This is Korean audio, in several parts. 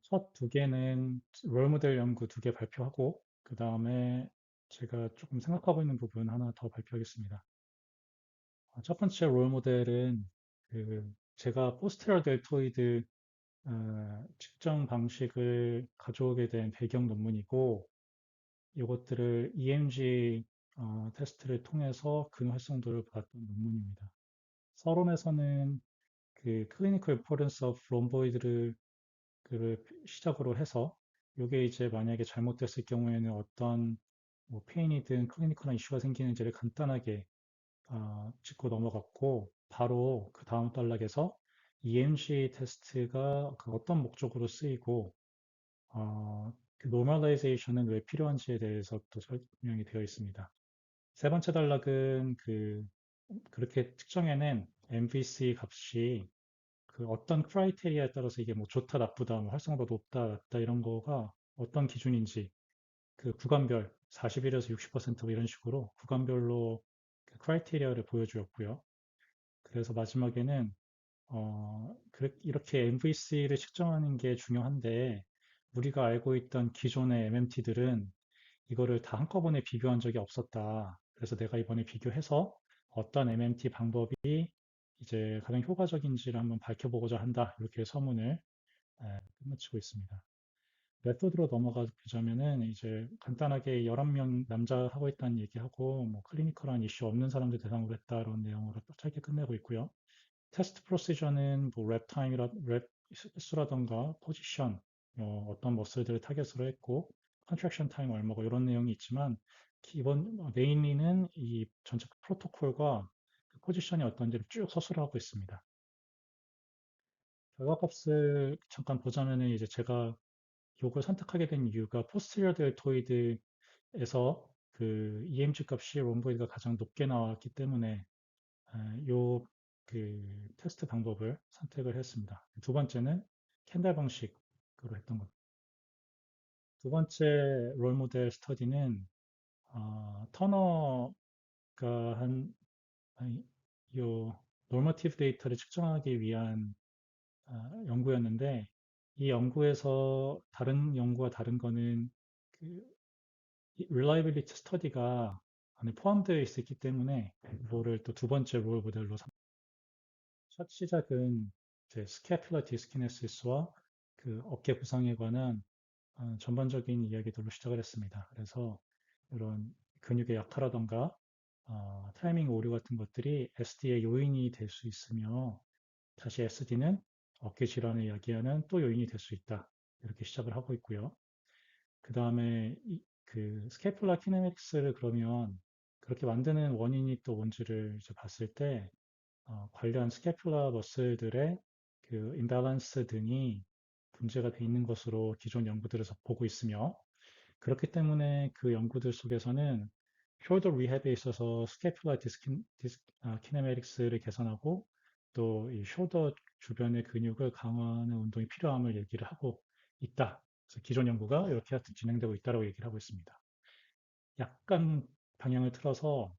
첫 두 개는 롤모델 연구 두 개 발표하고, 그 다음에 제가 조금 생각하고 있는 부분 하나 더 발표하겠습니다. 첫 번째 롤모델은 제가 포스테리어 델토이드 측정 방식을 가져오게 된 배경 논문이고, 이것들을 EMG 테스트를 통해서 근활성도를 받았던 논문입니다. 서론에서는 그 Clinical Importance of Rhomboid를 시작으로 해서 이게 이제 만약에 잘못됐을 경우에는 어떤 뭐 페인이든 클리니컬한 이슈가 생기는지를 간단하게 짚고 넘어갔고 바로 그 다음 단락에서 EMG 테스트가 그 어떤 목적으로 쓰이고 그 노멀라이제이션은 왜 필요한지에 대해서 또 설명이 되어 있습니다. 세 번째 단락은 그렇게 측정해낸 MVC 값이 그 어떤 크라이테리아에 따라서 이게 뭐 좋다, 나쁘다, 뭐 활성도 높다, 낮다 이런 거가 어떤 기준인지 그 구간별 41에서 60% 이런 식으로 구간별로 그 크라이테리아를 보여주었고요. 그래서 마지막에는 이렇게 MVC를 측정하는 게 중요한데 우리가 알고 있던 기존의 MMT들은 이거를 다 한꺼번에 비교한 적이 없었다. 그래서 내가 이번에 비교해서 어떤 MMT 방법이 이제 가장 효과적인지를 한번 밝혀보고자 한다. 이렇게 서문을 끝마치고 있습니다. 메소드로 넘어가 보자면은 이제 간단하게 11명 남자 하고 있다는 얘기하고 뭐 클리니컬한 이슈 없는 사람들 대상으로 했다라는 내용으로 짧게 끝내고 있고요. 테스트 프로시저는 뭐 랩 타임이라 랩 수라던가 포지션 어떤 머슬들을 타겟으로 했고 컨트랙션 타임 얼마고 이런 내용이 있지만 기본 메인리는 이 전체 프로토콜과 그 포지션이 어떤지를 쭉 서술을 하고 있습니다. 결과값을 잠깐 보자면은 이제 제가 이걸 선택하게 된 이유가 포스티리어 델토이드에서 그 EMG 값이 롬보이드가 가장 높게 나왔기 때문에 요 테스트 방법을 선택을 했습니다. 두 번째는 캔달 방식으로 했던 것. 두 번째 롤 모델 스터디는 터너가 한 아니, 요 노머티브 데이터를 측정하기 위한 연구였는데 이 연구에서 다른 연구와 다른 거는 그 reliability 스터디가 안에 포함되어 있었기 때문에 이거를 또 두 번째 롤 모델로 첫 시작은 이제 스캐플라 디스키네시스와 그 어깨 부상에 관한 전반적인 이야기들로 시작을 했습니다. 그래서 이런 근육의 약화라던가 타이밍 오류 같은 것들이 SD의 요인이 될 수 있으며 다시 SD는 어깨 질환을 야기하는 또 요인이 될 수 있다. 이렇게 시작을 하고 있고요. 그 다음에 그 스캐플라 키네믹스를 그러면 그렇게 만드는 원인이 또 뭔지를 이제 봤을 때 관련 스캐플라 머슬들의 그 임밸런스 등이 문제가 돼 있는 것으로 기존 연구들에서 보고 있으며 그렇기 때문에 그 연구들 속에서는 숄더 리헵에 있어서 스캐플라 키네매틱스를 개선하고 또 이 숄더 주변의 근육을 강화하는 운동이 필요함을 얘기를 하고 있다. 그래서 기존 연구가 이렇게 진행되고 있다고 얘기를 하고 있습니다. 약간 방향을 틀어서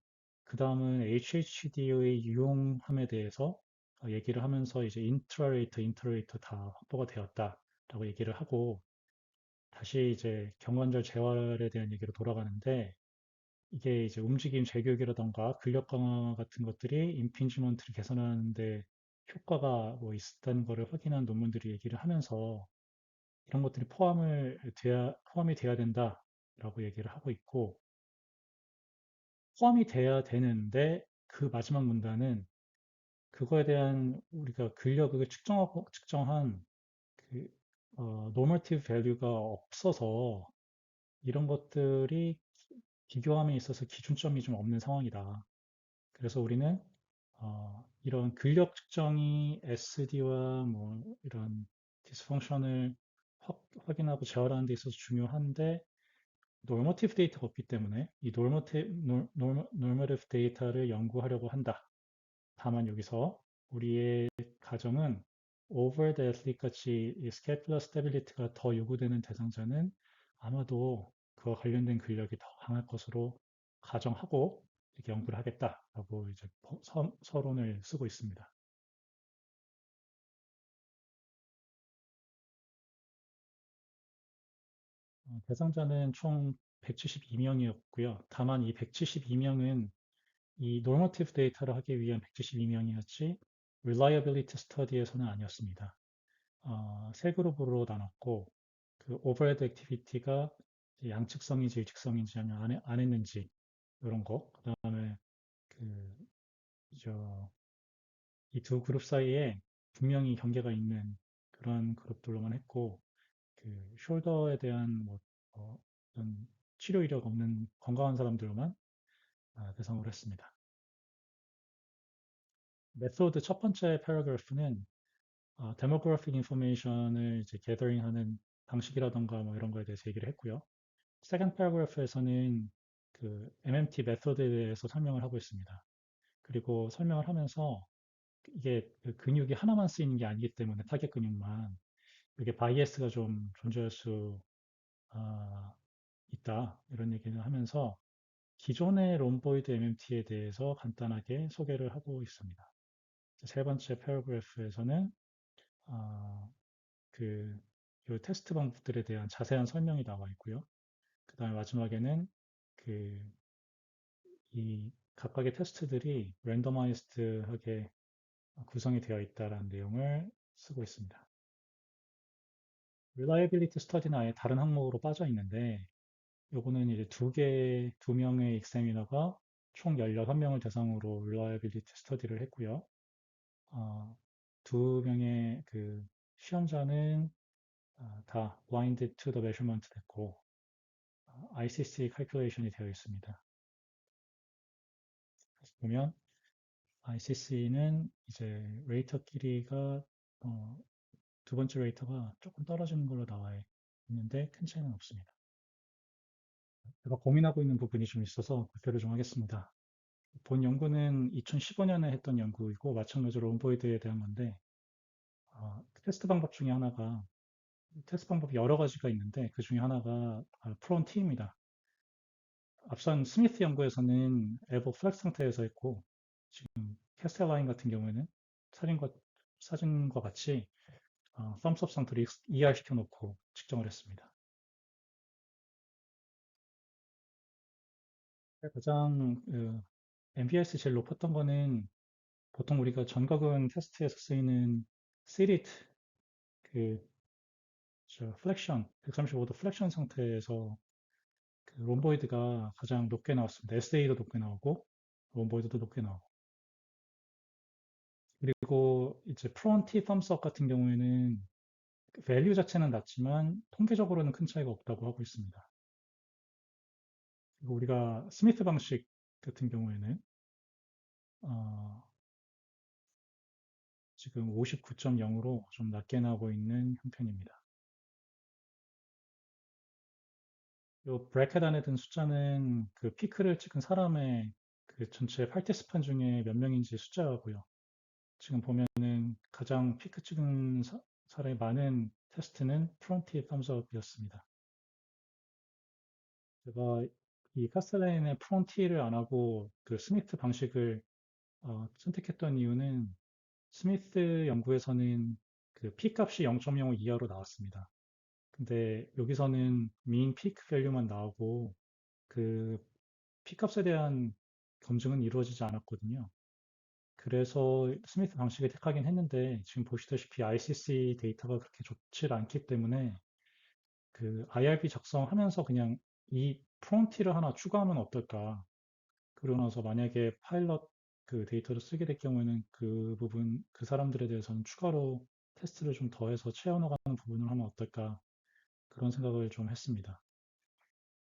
그 다음은 HHD의 유용함에 대해서 얘기를 하면서 이제 인트라레이터 다 확보가 되었다라고 얘기를 하고 다시 이제 경관절 재활에 대한 얘기로 돌아가는데 이게 이제 움직임 재교육이라던가 근력 강화 같은 것들이 임핀지먼트를 개선하는데 효과가 뭐 있다는 거를 확인한 논문들이 얘기를 하면서 이런 것들이 포함이 돼야 된다라고 얘기를 하고 있고 포함이 돼야 되는데 그 마지막 문단은 그거에 대한 우리가 근력을 측정한 그 normative value가 없어서 이런 것들이 비교함에 있어서 기준점이 좀 없는 상황이다. 그래서 우리는 이런 근력 측정이 SD와 뭐 이런 디스펑션을 확인하고 재활하는 데 있어서 중요한데 노머티브 데이터가 없기 때문에 이 노머티브 데이터를 연구하려고 한다. 다만 여기서 우리의 가정은 over the athlete 같이 이 scapular stability가 더 요구되는 대상자는 아마도 그와 관련된 근력이 더 강할 것으로 가정하고 이렇게 연구를 하겠다라고 이제 서론을 쓰고 있습니다. 대상자는 총 172명이었고요. 다만 이 172명은 이 normative 데이터를 하기 위한 172명이었지 reliability study에서는 아니었습니다. 세 그룹으로 나눴고 그 overhead activity가 양측성인지 일측성인지 아니면 안 했는지 이런 거. 그다음에 그 이 두 그룹 사이에 분명히 경계가 있는 그런 그룹들로만 했고 그 숄더에 대한 어떤 치료 이력 없는 건강한 사람들만 대상으로 했습니다. 메소드 첫 번째 패러그래프는 demographic information을 이제 gathering하는 방식이라던가 뭐 이런 거에 대해서 얘기를 했고요. second paragraph에서는 그 MMT 메소드에 대해서 설명을 하고 있습니다. 그리고 설명을 하면서 이게 그 근육이 하나만 쓰이는 게 아니기 때문에 타겟 근육만 이게 바이애스가 좀 존재할 수 아, 있다 이런 얘기를 하면서 기존의 롬보이드 MMT에 대해서 간단하게 소개를 하고 있습니다. 세 번째 패러그래프에서는 아, 그, 요 테스트 방법들에 대한 자세한 설명이 나와 있고요. 그 다음에 마지막에는 그, 이 각각의 테스트들이 랜더마이즈드하게 구성이 되어 있다라는 내용을 쓰고 있습니다. Reliability Study는 아예 다른 항목으로 빠져 있는데, 요거는 이제 두 명의 examiner가 총 16명을 대상으로 Reliability Study를 했고요. 어, 두 명의 그 시험자는 다 blinded to the measurement 됐고, ICC calculation이 되어 있습니다. 그래서 보면 ICC는 이제 레이터 길이가 두 번째 레이터가 조금 떨어지는 걸로 나와 있는데 큰 차이는 없습니다. 제가 고민하고 있는 부분이 좀 있어서 발표를 좀 하겠습니다. 본 연구는 2015년에 했던 연구이고 마찬가지로 롬보이드에 대한 건데 테스트 방법 중에 하나가 테스트 방법이 여러 가지가 있는데 그 중에 하나가 프론 T입니다. 앞선 스미스 연구에서는 엘보 플렉스 상태에서 했고 지금 캐스텔라인 같은 경우에는 사진과, 사진과 같이 썸스업 상태로 ER 시켜놓고 측정을 했습니다. 가장 MBS 제일 높았던 거는 보통 우리가 전각은 테스트에서 쓰이는 시릿 그 플렉션 135도 플렉션 상태에서 그 롬보이드가 가장 높게 나왔습니다. SA도 높게 나오고 롬보이드도 높게 나오고 그리고 이제 프론티 썸스업 같은 경우에는 밸류 자체는 낮지만 통계적으로는 큰 차이가 없다고 하고 있습니다. 그리고 우리가 스미스 방식 같은 경우에는 어, 지금 59.0으로 좀 낮게 나오고 있는 형편입니다. 이 브래켓 안에 든 숫자는 그 피크를 찍은 사람의 그 전체 팔테스판 중에 몇 명인지 숫자고요. 지금 보면은 가장 피크 찍은 사람이 많은 테스트는 프론티 thumbsup이었습니다. 제가 이 카스텔라인의 프론티를 안 하고 그 스미트 방식을 선택했던 이유는 스미스 연구에서는 그 P 값이 0.05 이하로 나왔습니다. 근데 여기서는 mean peak value만 나오고 그 P 값에 대한 검증은 이루어지지 않았거든요. 그래서 스미스 방식을 택하긴 했는데 지금 보시다시피 ICC 데이터가 그렇게 좋지 않기 때문에 그 IRB 작성하면서 그냥 이 프론티를 하나 추가하면 어떨까? 그러고 나서 만약에 파일럿 그 데이터를 쓰게 될 경우에는 그 부분, 그 사람들에 대해서는 추가로 테스트를 좀 더해서 채워나가는 부분을 하면 어떨까? 그런 생각을 좀 했습니다.